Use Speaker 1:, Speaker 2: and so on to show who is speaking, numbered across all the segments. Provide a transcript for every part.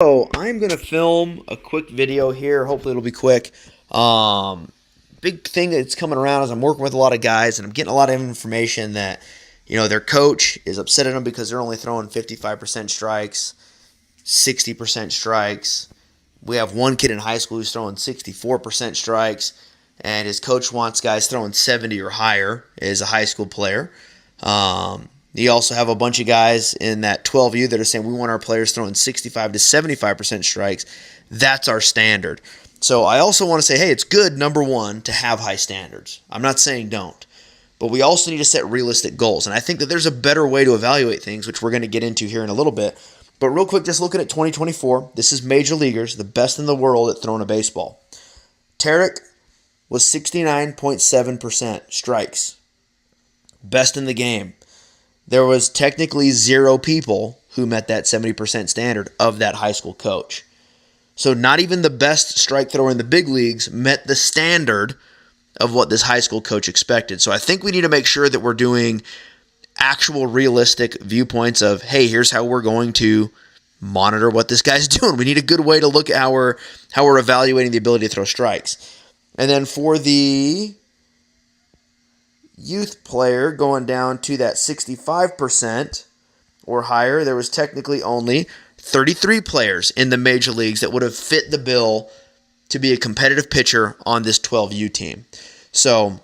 Speaker 1: So I'm gonna film a quick video here. Hopefully it'll be quick. Big thing that's coming around is I'm working with a lot of guys and I'm getting a lot of information that their coach is upset at them because they're only throwing 55% strikes, 60% strikes. We have one kid in high school who's throwing 64% strikes, and his coach wants guys throwing 70 or higher as a high school player. You also have a bunch of guys in that 12U that are saying we want our players throwing 65 to 75% strikes. That's our standard. So I also want to say, hey, it's good, number one, to have high standards. I'm not saying don't. But we also need to set realistic goals. And I think that there's a better way to evaluate things, which we're going to get into here in a little bit. But real quick, just looking at 2024, this is major leaguers, the best in the world at throwing a baseball. Tarek was 69.7% strikes. Best in the game. There was technically 0 people who met that 70% standard of that high school coach. So not even the best strike thrower in the big leagues met the standard of what this high school coach expected. So I think we need to make sure that we're doing actual realistic viewpoints of, hey, here's how we're going to monitor what this guy's doing. We need a good way to look at how we're evaluating the ability to throw strikes. And then for the youth player going down to that 65% or higher, there was technically only 33 players in the major leagues that would have fit the bill to be a competitive pitcher on this 12U team. So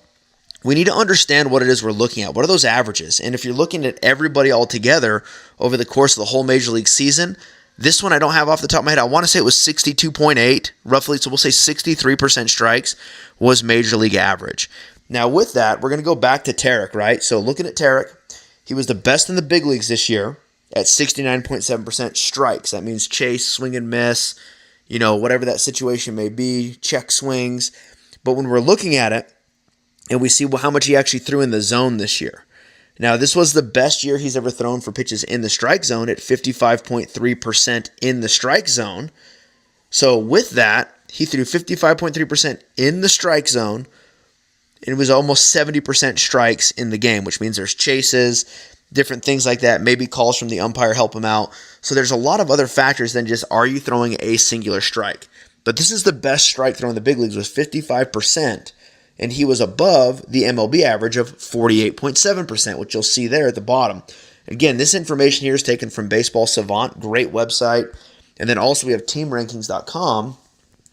Speaker 1: we need to understand what it is we're looking at. What are those averages? And if you're looking at everybody all together over the course of the whole major league season, this one I don't have off the top of my head. I want to say it was 62.8 roughly, so we'll say 63% strikes was major league average. Now, with that, we're going to go back to Tarek, right? So looking at Tarek, he was the best in the big leagues this year at 69.7% strikes. That means chase, swing and miss, whatever that situation may be, check swings. But when we're looking at it and we see how much he actually threw in the zone this year. Now, this was the best year he's ever thrown for pitches in the strike zone at 55.3% in the strike zone. So with that, he threw 55.3% in the strike zone. It was almost 70% strikes in the game, which means there's chases, different things like that. Maybe calls from the umpire help him out. So there's a lot of other factors than just are you throwing a singular strike. But this is the best strike throw in the big leagues was 55%, and he was above the MLB average of 48.7%, which you'll see there at the bottom. Again, this information here is taken from Baseball Savant, great website. And then also we have TeamRankings.com,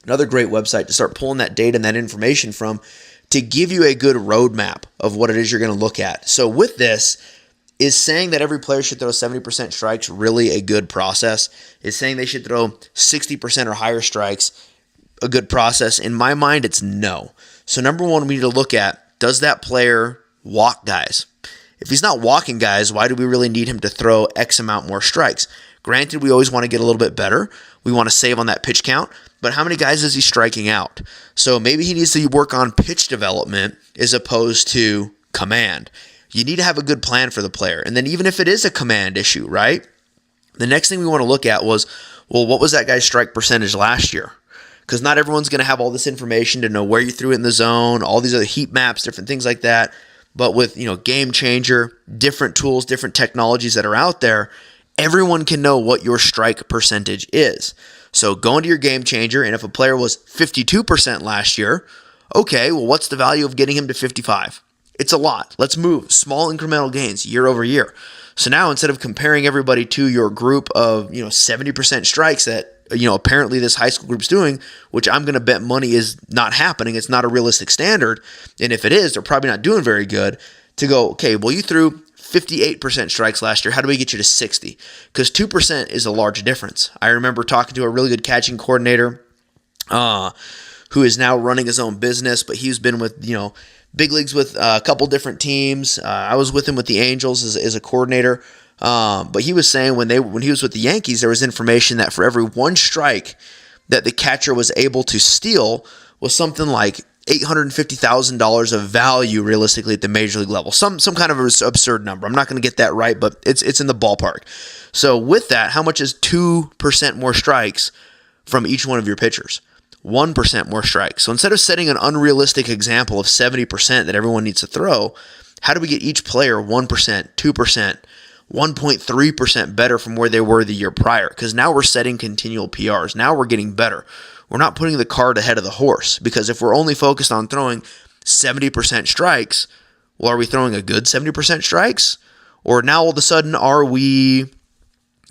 Speaker 1: another great website to start pulling that data and that information from, to give you a good roadmap of what it is you're going to look at. So with this, is saying that every player should throw 70% strikes really a good process? Is saying they should throw 60% or higher strikes a good process? In my mind, it's no. So number one, we need to look at, does that player walk guys? If he's not walking guys, why do we really need him to throw X amount more strikes? Granted, we always want to get a little bit better. We want to save on that pitch count. But how many guys is he striking out? So maybe he needs to work on pitch development as opposed to command. You need to have a good plan for the player. And then even if it is a command issue, right? The next thing we want to look at was, well, what was that guy's strike percentage last year? Because not everyone's going to have all this information to know where you threw it in the zone, all these other heat maps, different things like that. But with, Game Changer, different tools, different technologies that are out there, everyone can know what your strike percentage is. So go into your Game Changer, and if a player was 52% last year, okay, well, what's the value of getting him to 55? It's a lot. Let's move small incremental gains year over year. So now instead of comparing everybody to your group of 70% strikes that apparently this high school group's doing, which I'm going to bet money is not happening. It's not a realistic standard, and if it is, they're probably not doing very good. To go, okay, well, you threw 58% strikes last year. How do we get you to 60? Because 2% is a large difference. I remember talking to a really good catching coordinator who is now running his own business, but he's been with, big leagues with a couple different teams. I was with him with the Angels as a coordinator. But he was saying when he was with the Yankees, there was information that for every one strike that the catcher was able to steal was something like $850,000 of value realistically at the major league level. Some kind of absurd number. I'm not going to get that right, but it's in the ballpark. So with that, how much is 2% more strikes from each one of your pitchers? 1% more strikes. So instead of setting an unrealistic example of 70% that everyone needs to throw, how do we get each player 1%, 2%, 1.3% better from where they were the year prior, because now we're setting continual PRs. Now we're getting better. We're not putting the cart ahead of the horse, because if we're only focused on throwing 70% strikes, well, are we throwing a good 70% strikes? Or now all of a sudden are we,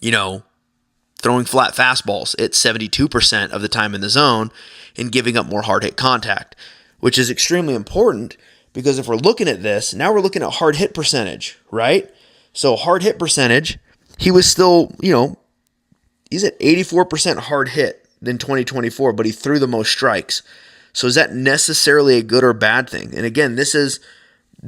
Speaker 1: throwing flat fastballs at 72% of the time in the zone and giving up more hard hit contact, which is extremely important, because if we're looking at this, now we're looking at hard hit percentage, right? So hard hit percentage, he was still, he's at 84% hard hit in 2024, but he threw the most strikes. So is that necessarily a good or bad thing? And again, this is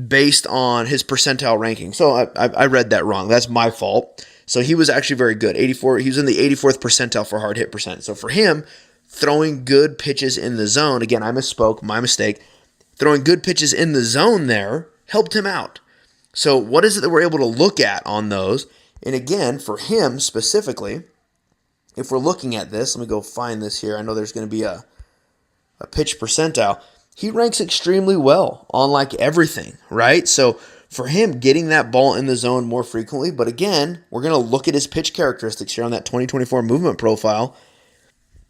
Speaker 1: based on his percentile ranking. So I read that wrong. That's my fault. So he was actually very good. 84. He was in the 84th percentile for hard hit percent. So for him, throwing good pitches in the zone, again, I misspoke, my mistake. Throwing good pitches in the zone there helped him out. So what is it that we're able to look at on those? And again, for him specifically, if we're looking at this, let me go find this here. I know there's going to be a pitch percentile. He ranks extremely well on like everything, right? So for him, getting that ball in the zone more frequently, but again, we're going to look at his pitch characteristics here on that 2024 movement profile.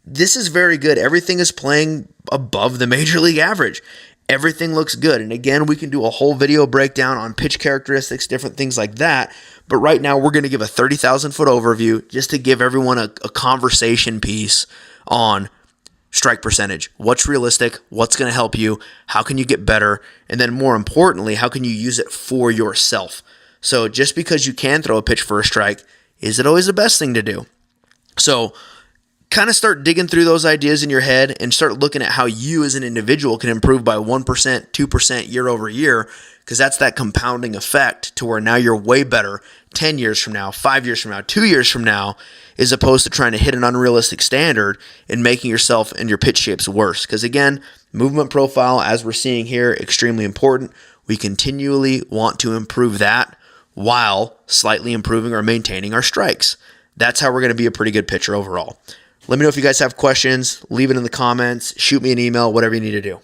Speaker 1: This is very good. Everything is playing above the major league average. Everything looks good. And again, we can do a whole video breakdown on pitch characteristics, different things like that. But right now, we're going to give a 30,000-foot overview just to give everyone a conversation piece on strike percentage. What's realistic? What's going to help you? How can you get better? And then more importantly, how can you use it for yourself? So just because you can throw a pitch for a strike, is it always the best thing to do? So kind of start digging through those ideas in your head and start looking at how you as an individual can improve by 1%, 2% year over year, because that's that compounding effect to where now you're way better 10 years from now, 5 years from now, 2 years from now, as opposed to trying to hit an unrealistic standard and making yourself and your pitch shapes worse. Because again, movement profile, as we're seeing here, extremely important. We continually want to improve that while slightly improving or maintaining our strikes. That's how we're going to be a pretty good pitcher overall. Let me know if you guys have questions. Leave it in the comments. Shoot me an email, whatever you need to do.